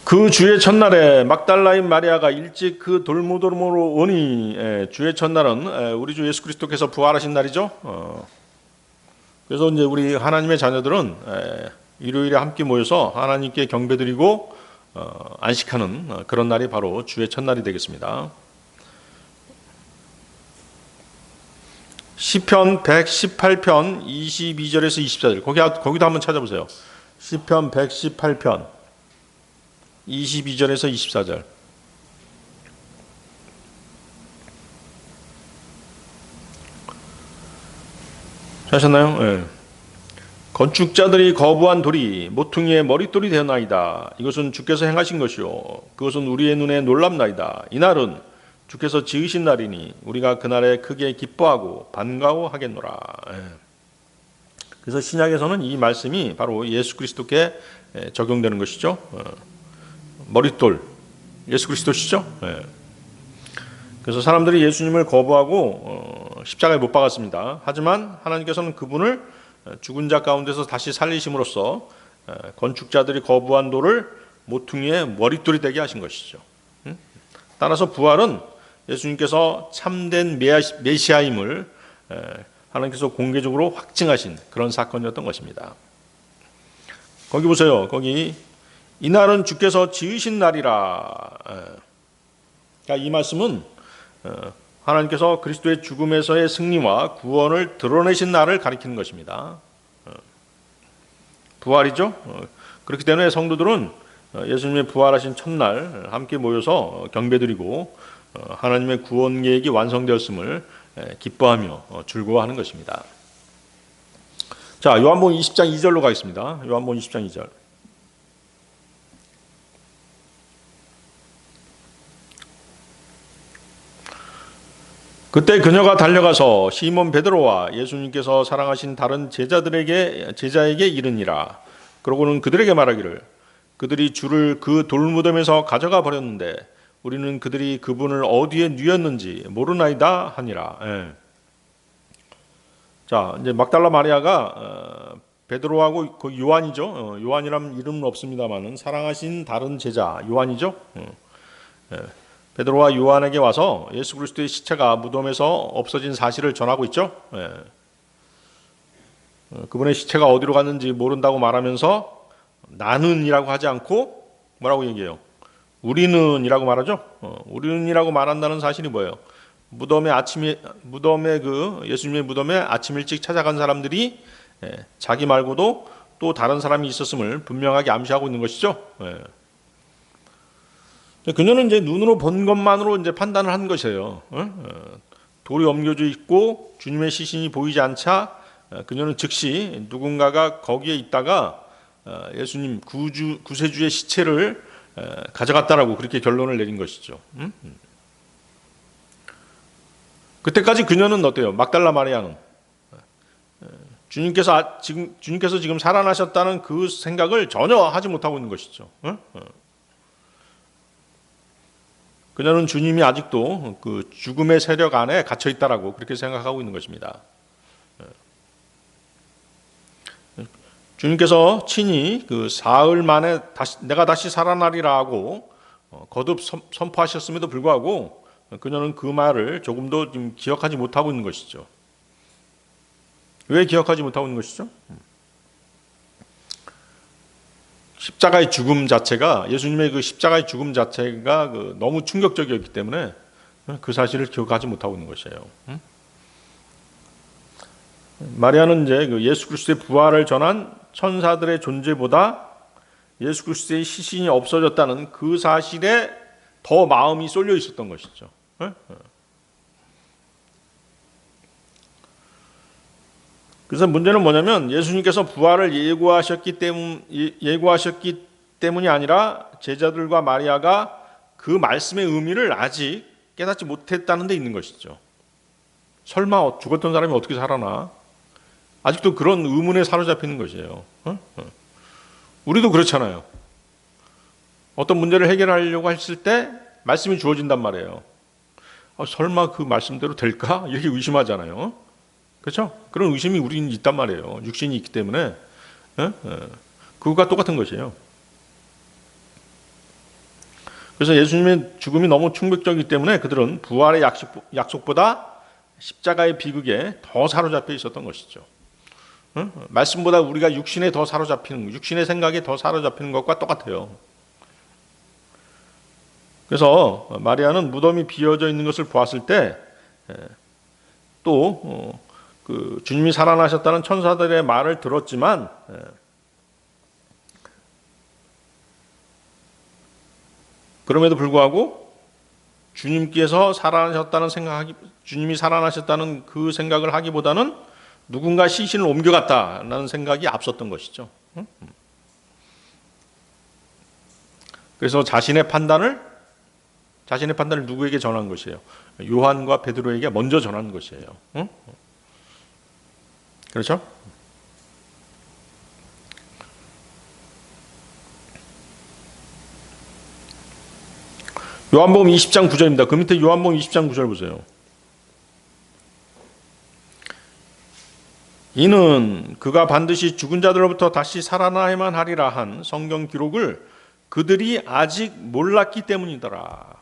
그 주의 첫날에 막달라인 마리아가 일찍 그 돌무덤으로 오니, 주의 첫날은 우리 주 예수 그리스도께서 부활하신 날이죠. 그래서 이제 우리 하나님의 자녀들은 일요일에 함께 모여서 하나님께 경배드리고 안식하는 그런 날이 바로 주의 첫날이 되겠습니다. 시편 118편 22절에서 24절 거기도 한번 찾아보세요. 시편 118편 22절에서 24절. 하셨나요? 네. 건축자들이 거부한 돌이 모퉁이의 머릿돌이 되었나이다. 이것은 주께서 행하신 것이요 그것은 우리의 눈에 놀랍나이다. 이날은 주께서 지으신 날이니 우리가 그날에 크게 기뻐하고 반가워하겠노라. 그래서 신약에서는 이 말씀이 바로 예수 그리스도께 적용되는 것이죠. 머릿돌 예수 그리스도시죠. 그래서 사람들이 예수님을 거부하고 십자가에 못 박았습니다. 하지만 하나님께서는 그분을 죽은 자 가운데서 다시 살리심으로써 건축자들이 거부한 돌을 모퉁이의 머릿돌이 되게 하신 것이죠. 따라서 부활은 예수님께서 참된 메시아임을 하나님께서 공개적으로 확증하신 그런 사건이었던 것입니다. 거기 보세요. 거기 이날은 주께서 지으신 날이라. 이 말씀은 하나님께서 그리스도의 죽음에서의 승리와 구원을 드러내신 날을 가리키는 것입니다. 부활이죠. 그렇기 때문에 성도들은 예수님의 부활하신 첫날 함께 모여서 경배드리고 하나님의 구원 계획이 완성되었음을 기뻐하며 즐거워하는 것입니다. 자, 요한복음 20장 2절로 가겠습니다. 요한복음 20장 2절. 그때 그녀가 달려가서 시몬 베드로와 예수님께서 사랑하신 다른 제자에게 이르니라. 그러고는 그들에게 말하기를 그들이 주를 그 돌무덤에서 가져가 버렸는데 우리는 그들이 그분을 어디에 뉘었는지 모르나이다 하니라. 자, 이제 막달라 마리아가 베드로하고 그 요한이죠. 요한이라는 이름은 없습니다만은 사랑하신 다른 제자 요한이죠. 베드로와 요한에게 와서 예수 그리스도의 시체가 무덤에서 없어진 사실을 전하고 있죠. 그분의 시체가 어디로 갔는지 모른다고 말하면서 나는이라고 하지 않고 뭐라고 얘기해요? 우리는이라고 말하죠. 우리는이라고 말한다는 사실이 뭐예요? 무덤에 예수님의 무덤에 아침 일찍 찾아간 사람들이 자기 말고도 또 다른 사람이 있었음을 분명하게 암시하고 있는 것이죠. 그녀는 이제 눈으로 본 것만으로 이제 판단을 한 것이에요. 돌이 옮겨져 있고 주님의 시신이 보이지 않자 그녀는 즉시 누군가가 거기에 있다가 예수님 구세주의 시체를 가져갔다라고 그렇게 결론을 내린 것이죠. 그때까지 그녀는 어때요? 막달라 마리아는 주님께서 지금 살아나셨다는 그 생각을 전혀 하지 못하고 있는 것이죠. 그녀는 주님이 아직도 그 죽음의 세력 안에 갇혀 있다라고 그렇게 생각하고 있는 것입니다. 주님께서 친히 그 사흘 만에 내가 다시 살아나리라 하고 거듭 선포하셨음에도 불구하고 그녀는 그 말을 조금도 지금 기억하지 못하고 있는 것이죠. 왜 기억하지 못하고 있는 것이죠? 십자가의 죽음 자체가 예수님의 그 십자가의 죽음 자체가 너무 충격적이었기 때문에 그 사실을 기억하지 못하고 있는 것이에요. 마리아는 이제 그 예수 그리스도의 부활을 전한 천사들의 존재보다 예수 그리스도의 시신이 없어졌다는 그 사실에 더 마음이 쏠려 있었던 것이죠. 그래서 문제는 뭐냐면 예수님께서 부활을 예고하셨기 때문이 아니라 제자들과 마리아가 그 말씀의 의미를 아직 깨닫지 못했다는 데 있는 것이죠. 설마 죽었던 사람이 어떻게 살아나? 아직도 그런 의문에 사로잡히는 것이에요. 우리도 그렇잖아요. 어떤 문제를 해결하려고 했을 때 말씀이 주어진단 말이에요. 설마 그 말씀대로 될까? 이렇게 의심하잖아요. 그렇죠? 그런 의심이 우리는 있단 말이에요. 육신이 있기 때문에. 그것과 똑같은 것이에요. 그래서 예수님의 죽음이 너무 충격적이기 때문에 그들은 부활의 약속보다 십자가의 비극에 더 사로잡혀 있었던 것이죠. 말씀보다 우리가 육신에 더 사로잡히는, 육신의 생각에 더 사로잡히는 것과 똑같아요. 그래서 마리아는 무덤이 비어져 있는 것을 보았을 때 또 그 주님이 살아나셨다는 천사들의 말을 들었지만 그럼에도 불구하고 주님이 살아나셨다는 그 생각을 하기보다는 누군가 시신을 옮겨갔다는 생각이 앞섰던 것이죠. 그래서 자신의 판단을 누구에게 전한 것이에요? 요한과 베드로에게 먼저 전한 것이에요. 그렇죠? 요한복음 20장 9절입니다. 그 밑에 요한복음 20장 9절 보세요. 이는 그가 반드시 죽은 자들로부터 다시 살아나야만 하리라 한 성경 기록을 그들이 아직 몰랐기 때문이더라.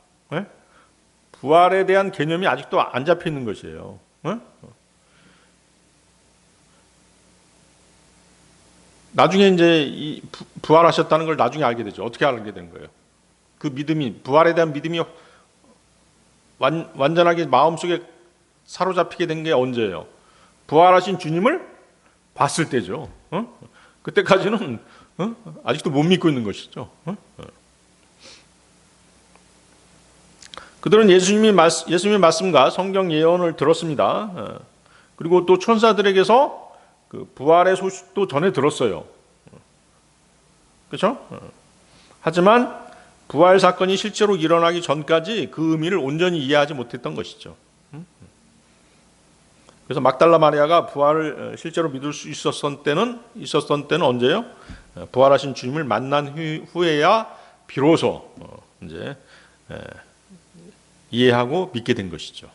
부활에 대한 개념이 아직도 안 잡혀 있는 것이에요. 나중에 이제 이 부활하셨다는 걸 나중에 알게 되죠. 어떻게 알게 된 거예요? 그 믿음이, 부활에 대한 믿음이 완전하게 마음속에 사로잡히게 된 게 언제예요? 부활하신 주님을 봤을 때죠. 그때까지는 아직도 못 믿고 있는 것이죠. 그들은 예수님의 말씀과 성경 예언을 들었습니다. 그리고 또 천사들에게서 그 부활의 소식도 전해 들었어요. 그렇죠? 하지만 부활 사건이 실제로 일어나기 전까지 그 의미를 온전히 이해하지 못했던 것이죠. 그래서 막달라 마리아가 부활을 실제로 믿을 수 있었던 때는 언제요? 부활하신 주님을 만난 후에야 비로소 이제 이해하고 믿게 된 것이죠.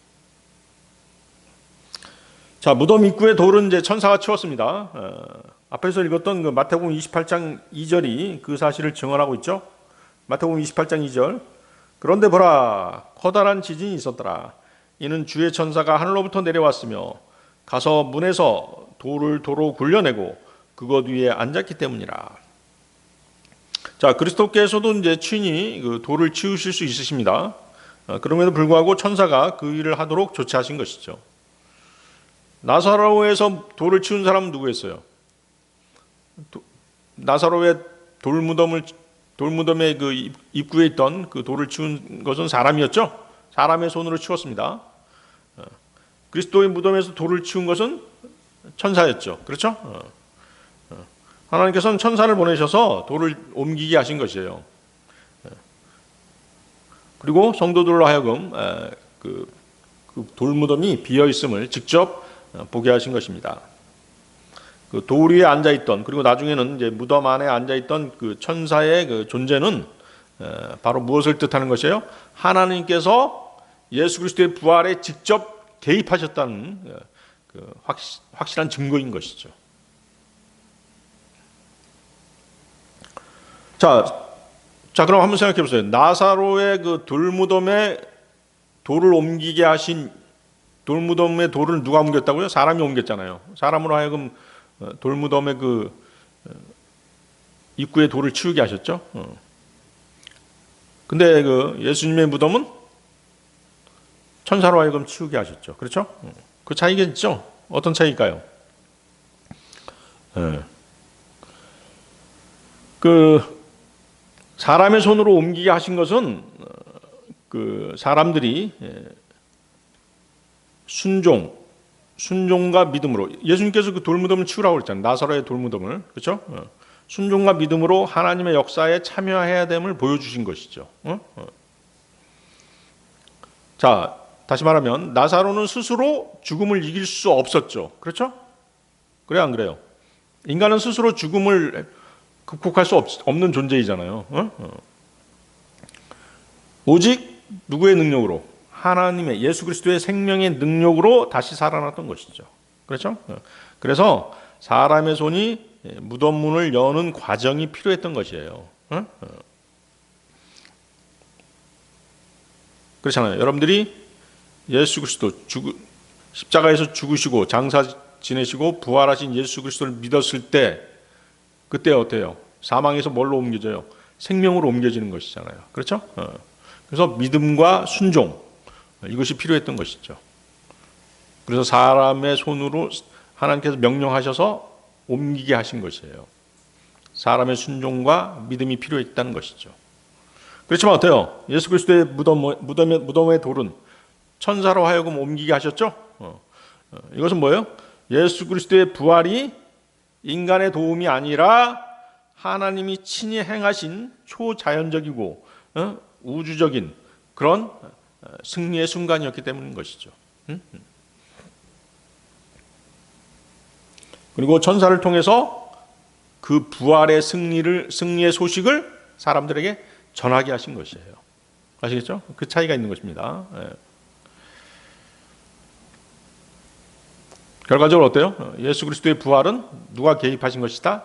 자, 무덤 입구의 돌은 이제 천사가 치웠습니다. 앞에서 읽었던 그 마태복음 28장 2절이 그 사실을 증언하고 있죠. 마태복음 28장 2절. 그런데 보라, 커다란 지진이 있었더라. 이는 주의 천사가 하늘로부터 내려왔으며 가서 문에서 돌을 도로 굴려내고 그것 위에 앉았기 때문이라. 자, 그리스도께서도 이제 친히 그 돌을 치우실 수 있으십니다. 그럼에도 불구하고 천사가 그 일을 하도록 조치하신 것이죠. 나사로에서 돌을 치운 사람은 누구였어요? 나사로의 돌무덤의 그 입구에 있던 그 돌을 치운 것은 사람이었죠. 사람의 손으로 치웠습니다. 그리스도의 무덤에서 돌을 치운 것은 천사였죠. 그렇죠? 하나님께서는 천사를 보내셔서 돌을 옮기게 하신 것이에요. 그리고 성도들로 하여금 그 돌무덤이 비어 있음을 직접 보게 하신 것입니다. 그 돌 위에 앉아 있던, 그리고 나중에는 이제 무덤 안에 앉아 있던 그 천사의 그 존재는 바로 무엇을 뜻하는 것이에요? 하나님께서 예수 그리스도의 부활에 직접 개입하셨다는 그 확실한 증거인 것이죠. 자, 그럼 한번 생각해 보세요. 나사로의 그 돌무덤에 돌을 옮기게 하신, 돌무덤의 돌을 누가 옮겼다고요? 사람이 옮겼잖아요. 사람으로 하여금 돌무덤의 그 입구에 돌을 치우게 하셨죠. 근데 그 예수님의 무덤은 천사로 하여금 치우게 하셨죠. 그렇죠? 그 차이겠죠? 어떤 차이일까요? 그 사람의 손으로 옮기게 하신 것은 그 사람들이 순종과 믿음으로, 예수님께서 그 돌무덤을 치우라고 그랬잖아요. 나사로의 돌무덤을. 그렇죠? 순종과 믿음으로 하나님의 역사에 참여해야 됨을 보여주신 것이죠. 자, 다시 말하면 나사로는 스스로 죽음을 이길 수 없었죠. 그렇죠? 그래요, 안 그래요? 인간은 스스로 죽음을 극복할 수 없는 존재이잖아요. 오직 누구의 능력으로? 하나님의, 예수 그리스도의 생명의 능력으로 다시 살아났던 것이죠. 그렇죠? 그래서 사람의 손이 무덤 문을 여는 과정이 필요했던 것이에요. 그렇잖아요. 여러분들이 예수 그리스도 십자가에서 죽으시고 장사 지내시고 부활하신 예수 그리스도를 믿었을 때, 그때 어때요? 사망에서 뭘로 옮겨져요? 생명으로 옮겨지는 것이잖아요. 그렇죠? 그래서 믿음과 순종, 이것이 필요했던 것이죠. 그래서 사람의 손으로 하나님께서 명령하셔서 옮기게 하신 것이에요. 사람의 순종과 믿음이 필요했다는 것이죠. 그렇지만 어때요? 예수 그리스도의 무덤의 돌은 천사로 하여금 옮기게 하셨죠? 이것은 뭐예요? 예수 그리스도의 부활이 인간의 도움이 아니라 하나님이 친히 행하신 초자연적이고 우주적인 그런 승리의 순간이었기 때문인 것이죠. 그리고 천사를 통해서 그 부활의 승리의 소식을 사람들에게 전하게 하신 것이에요. 아시겠죠? 그 차이가 있는 것입니다. 결과적으로 어때요? 예수 그리스도의 부활은 누가 개입하신 것이다?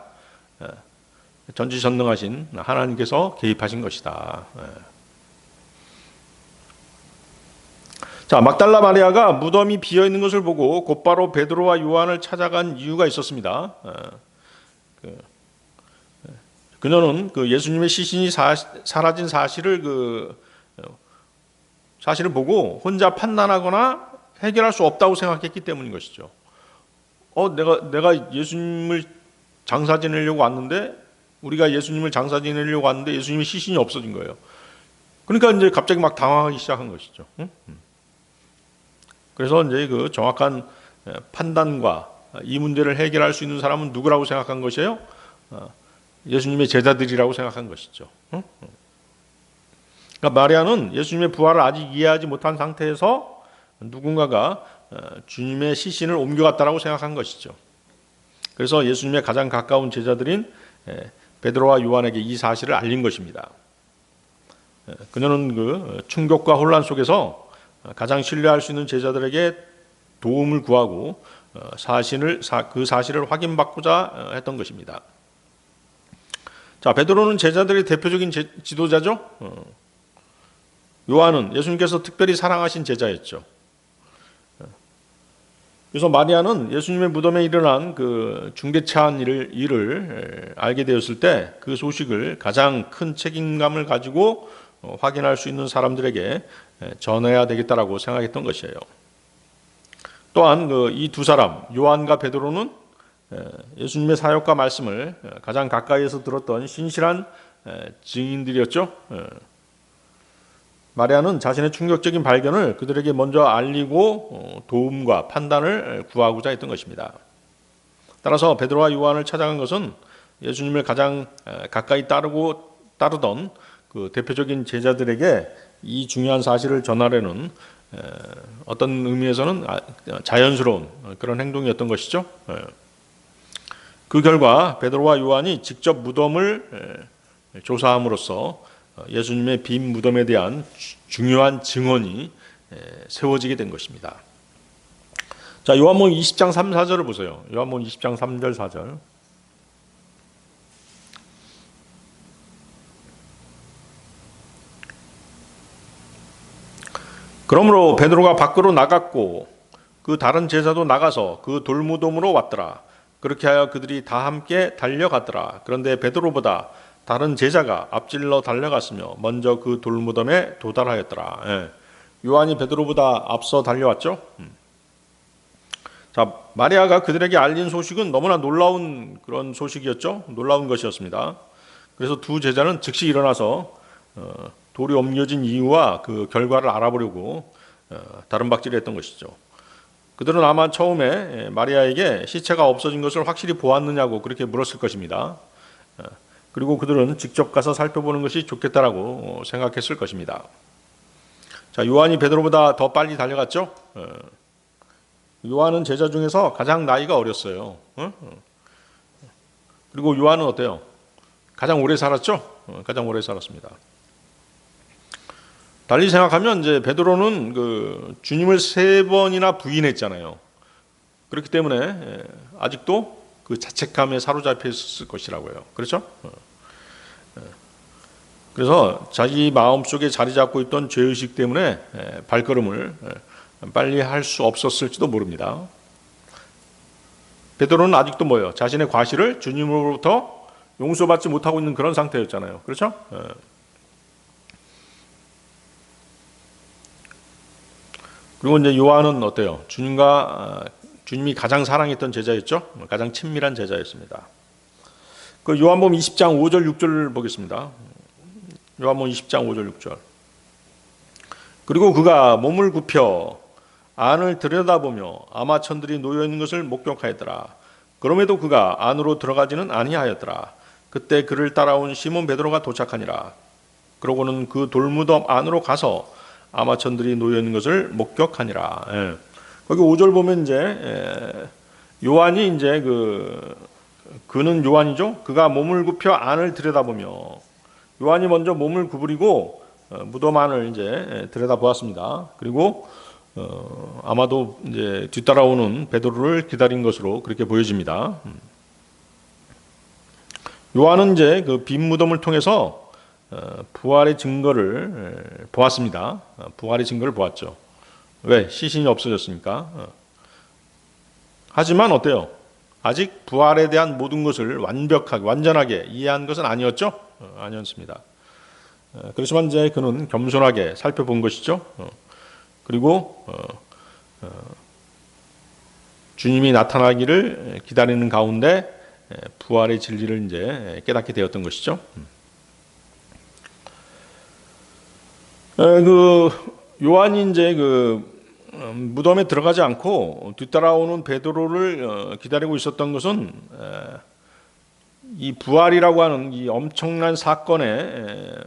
전지전능하신 하나님께서 개입하신 것이다. 자, 막달라 마리아가 무덤이 비어 있는 것을 보고 곧바로 베드로와 요한을 찾아간 이유가 있었습니다. 그녀는 그 예수님의 시신이 사라진 사실을 보고 혼자 판단하거나 해결할 수 없다고 생각했기 때문인 것이죠. 내가 예수님을 장사 지내려고 왔는데, 우리가 예수님을 장사 지내려고 왔는데 예수님의 시신이 없어진 거예요. 그러니까 이제 갑자기 막 당황하기 시작한 것이죠. 그래서 이제 그 정확한 판단과 이 문제를 해결할 수 있는 사람은 누구라고 생각한 것이에요? 예수님의 제자들이라고 생각한 것이죠. 그러니까 마리아는 예수님의 부활을 아직 이해하지 못한 상태에서 누군가가 주님의 시신을 옮겨갔다라고 생각한 것이죠. 그래서 예수님의 가장 가까운 제자들인 베드로와 요한에게 이 사실을 알린 것입니다. 그녀는 그 충격과 혼란 속에서 가장 신뢰할 수 있는 제자들에게 도움을 구하고 그 사실을 확인받고자 했던 것입니다. 자, 베드로는 제자들의 대표적인 지도자죠. 요한은 예수님께서 특별히 사랑하신 제자였죠. 그래서 마리아는 예수님의 무덤에 일어난 그 중대차한 일을 알게 되었을 때 그 소식을 가장 큰 책임감을 가지고 확인할 수 있는 사람들에게 전해야 되겠다라고 생각했던 것이에요. 또한 이 두 사람 요한과 베드로는 예수님의 사역과 말씀을 가장 가까이에서 들었던 신실한 증인들이었죠. 마리아는 자신의 충격적인 발견을 그들에게 먼저 알리고 도움과 판단을 구하고자 했던 것입니다. 따라서 베드로와 요한을 찾아간 것은 예수님을 가장 가까이 따르던 그 대표적인 제자들에게 이 중요한 사실을 전하려는 어떤 의미에서는 자연스러운 그런 행동이었던 것이죠. 그 결과 베드로와 요한이 직접 무덤을 조사함으로써 예수님의 빈 무덤에 대한 중요한 증언이 세워지게 된 것입니다. 자, 요한복음 20장 3, 4절을 보세요. 요한복음 20장 3절 4절. 그러므로 베드로가 밖으로 나갔고 그 다른 제자도 나가서 그 돌무덤으로 왔더라. 그렇게 하여 그들이 다 함께 달려갔더라. 그런데 베드로보다 다른 제자가 앞질러 달려갔으며 먼저 그 돌무덤에 도달하였더라. 예. 요한이 베드로보다 앞서 달려왔죠. 자, 마리아가 그들에게 알린 소식은 너무나 놀라운 그런 소식이었죠. 놀라운 것이었습니다. 그래서 두 제자는 즉시 일어나서 돌이 옮겨진 이유와 그 결과를 알아보려고 다른 박질을 했던 것이죠. 그들은 아마 처음에 마리아에게 시체가 없어진 것을 확실히 보았느냐고 그렇게 물었을 것입니다. 그리고 그들은 직접 가서 살펴보는 것이 좋겠다라고 생각했을 것입니다. 자, 요한이 베드로보다 더 빨리 달려갔죠. 요한은 제자 중에서 가장 나이가 어렸어요. 그리고 요한은 어때요? 가장 오래 살았죠. 가장 오래 살았습니다. 달리 생각하면 이제 베드로는 그 주님을 3번이나 부인했잖아요. 그렇기 때문에 아직도 그 자책감에 사로잡혀 있었을 것이라고요. 그렇죠? 그래서 자기 마음속에 자리 잡고 있던 죄의식 때문에 발걸음을 빨리 할 수 없었을지도 모릅니다. 베드로는 아직도 뭐예요? 자신의 과실을 주님으로부터 용서받지 못하고 있는 그런 상태였잖아요. 그렇죠? 그리고 이제 요한은 어때요? 주님이 가장 사랑했던 제자였죠. 가장 친밀한 제자였습니다. 그 요한복음 20장 5절 6절 보겠습니다. 요한복음 20장 5절 6절. 그리고 그가 몸을 굽혀 안을 들여다보며 아마천들이 놓여 있는 것을 목격하였더라. 그럼에도 그가 안으로 들어가지는 아니하였더라. 그때 그를 따라온 시몬 베드로가 도착하니라. 그러고는 그 돌무덤 안으로 가서 아마천들이 놓여 있는 것을 목격하니라. 예. 거기 5절 보면 이제 요한이 이제 그는 요한이죠. 그가 몸을 굽혀 안을 들여다보며 요한이 먼저 몸을 구부리고 무덤 안을 이제 들여다보았습니다. 그리고 아마도 이제 뒤따라오는 베드로를 기다린 것으로 그렇게 보여집니다. 요한은 이제 그 빈 무덤을 통해서 부활의 증거를 보았습니다. 부활의 증거를 보았죠. 왜? 시신이 없어졌으니까. 하지만 어때요? 아직 부활에 대한 모든 것을 완전하게 이해한 것은 아니었죠? 아니었습니다. 그렇지만 이제 그는 겸손하게 살펴본 것이죠. 그리고 주님이 나타나기를 기다리는 가운데 부활의 진리를 이제 깨닫게 되었던 것이죠. 요한이 이제 무덤에 들어가지 않고 뒤따라오는 베드로를 기다리고 있었던 것은 이 부활이라고 하는 이 엄청난 사건의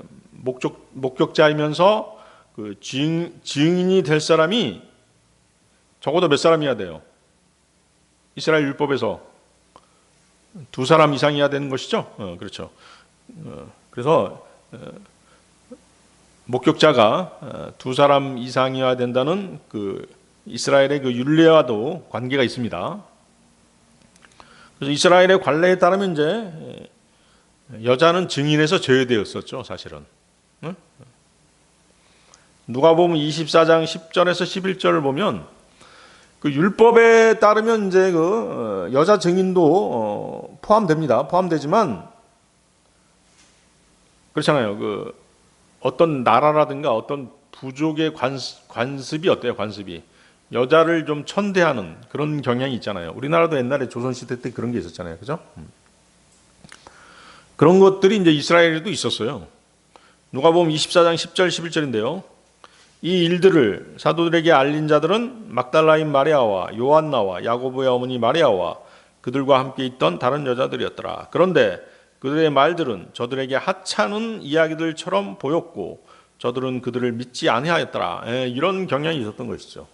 목격자이면서 그 증인이 될 사람이 적어도 몇 사람이어야 돼요? 이스라엘 율법에서 2사람 이상이어야 되는 것이죠. 그렇죠. 그래서 목격자가 2사람 이상이어야 된다는 그 이스라엘의 그 율례와도 관계가 있습니다. 그래서 이스라엘의 관례에 따르면 이제 여자는 증인에서 제외되었었죠, 사실은. 누가복음 24장 10절에서 11절을 보면 그 율법에 따르면 이제 그 여자 증인도 포함됩니다. 포함되지만 그렇잖아요. 그 어떤 나라라든가 어떤 부족의 관습이 어때요? 관습이 여자를 좀 천대하는 그런 경향이 있잖아요. 우리나라도 옛날에 조선시대 때 그런 게 있었잖아요. 그죠? 그런 것들이 이제 이스라엘에도 있었어요. 누가복음 24장 10절 11절인데요. 이 일들을 사도들에게 알린 자들은 막달라인 마리아와 요한나와 야고보의 어머니 마리아와 그들과 함께 있던 다른 여자들이었더라. 그런데 그들의 말들은 저들에게 하찮은 이야기들처럼 보였고 저들은 그들을 믿지 아니하였더라. 이런 경향이 있었던 것이죠.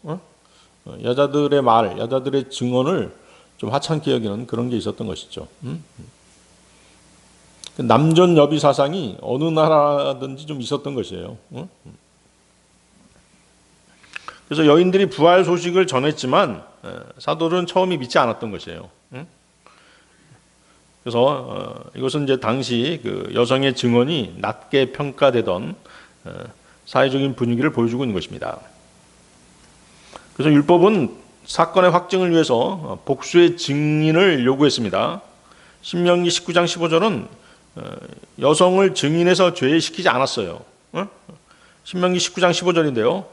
여자들의 말, 여자들의 증언을 좀 하찮게 여기는 그런 게 있었던 것이죠. 남존여비 사상이 어느 나라든지 좀 있었던 것이에요. 그래서 여인들이 부활 소식을 전했지만 사도들은 처음에 믿지 않았던 것이에요. 그래서 이것은 이제 당시 그 여성의 증언이 낮게 평가되던 사회적인 분위기를 보여주고 있는 것입니다. 그래서 율법은 사건의 확증을 위해서 복수의 증인을 요구했습니다. 신명기 19장 15절은 여성을 증인해서 죄시키지 않았어요. 신명기 19장 15절인데요.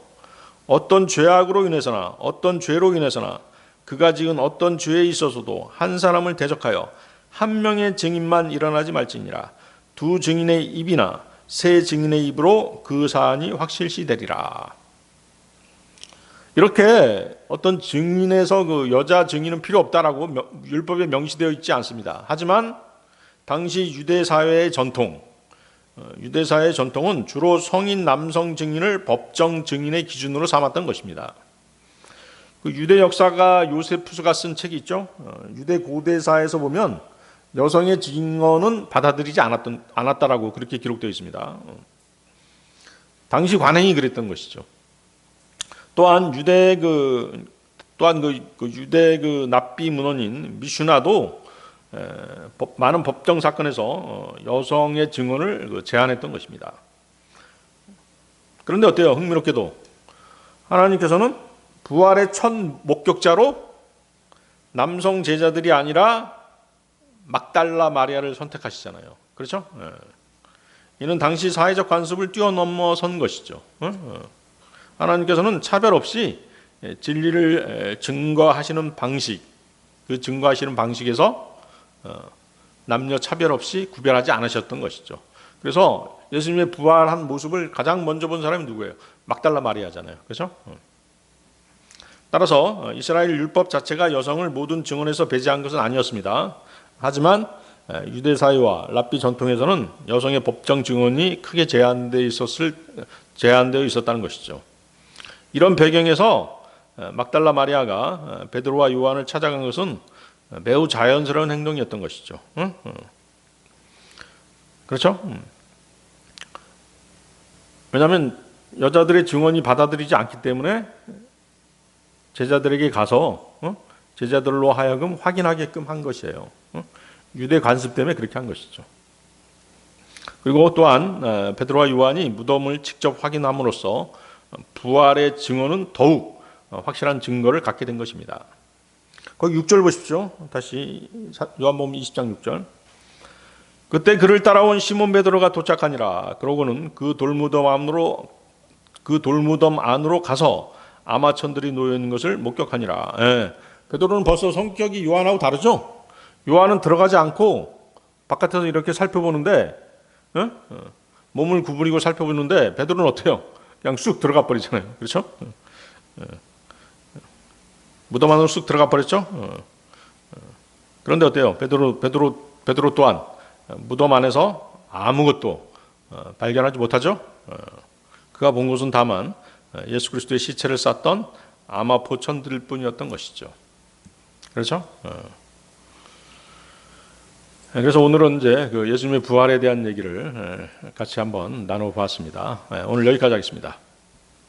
어떤 죄악으로 인해서나 어떤 죄로 인해서나 그가 지은 어떤 죄에 있어서도 한 사람을 대적하여 한 명의 증인만 일어나지 말지니라. 두 증인의 입이나 세 증인의 입으로 그 사안이 확실시 되리라. 이렇게 어떤 증인에서 그 여자 증인은 필요 없다라고 율법에 명시되어 있지 않습니다. 하지만 당시 유대 사회의 전통, 유대 사회의 전통은 주로 성인 남성 증인을 법정 증인의 기준으로 삼았던 것입니다. 그 유대 역사가 요세푸스가 쓴 책이 있죠. 유대 고대사에서 보면 여성의 증언은 받아들이지 않았다라고 그렇게 기록되어 있습니다. 당시 관행이 그랬던 것이죠. 또한 유대 유대 납비 문헌인 미슈나도 많은 법정 사건에서 여성의 증언을 제한했던 것입니다. 그런데 어때요? 흥미롭게도 하나님께서는 부활의 첫 목격자로 남성 제자들이 아니라 막달라 마리아를 선택하시잖아요. 그렇죠? 이는 당시 사회적 관습을 뛰어넘어선 것이죠. 하나님께서는 차별 없이 진리를 증거하시는 방식, 그 증거하시는 방식에서 남녀 차별 없이 구별하지 않으셨던 것이죠. 그래서 예수님의 부활한 모습을 가장 먼저 본 사람이 누구예요? 막달라 마리아잖아요. 그렇죠? 따라서 이스라엘 율법 자체가 여성을 모든 증언에서 배제한 것은 아니었습니다. 하지만 유대 사회와 랍비 전통에서는 여성의 법정 증언이 크게 제한되어 있었다는 것이죠. 이런 배경에서 막달라 마리아가 베드로와 요한을 찾아간 것은 매우 자연스러운 행동이었던 것이죠. 그렇죠? 왜냐하면 여자들의 증언이 받아들이지 않기 때문에 제자들에게 가서 제자들로 하여금 확인하게끔 한 것이에요. 유대 관습 때문에 그렇게 한 것이죠. 그리고 또한 베드로와 요한이 무덤을 직접 확인함으로써 부활의 증언은 더욱 확실한 증거를 갖게 된 것입니다. 거기 6절 보십시오. 다시 요한복음 20장 6절. 그때 그를 따라온 시몬 베드로가 도착하니라. 그러고는 그 돌무덤 안으로 가서 아마천들이 놓여 있는 것을 목격하니라. 베드로는 벌써 성격이 요한하고 다르죠? 요한은 들어가지 않고 바깥에서 이렇게 살펴보는데, 몸을 구부리고 살펴보는데 베드로는 어때요? 그냥 쑥 들어가 버리잖아요. 그렇죠? 무덤 안으로 쑥 들어가 버렸죠? 그런데 어때요? 베드로 또한 무덤 안에서 아무것도 발견하지 못하죠? 그가 본 것은 다만 예수 그리스도의 시체를 쌌던 아마포천들일 뿐이었던 것이죠. 그렇죠? 그래서 오늘은 이제 그 예수님의 부활에 대한 얘기를 같이 한번 나눠보았습니다. 오늘 여기까지 하겠습니다.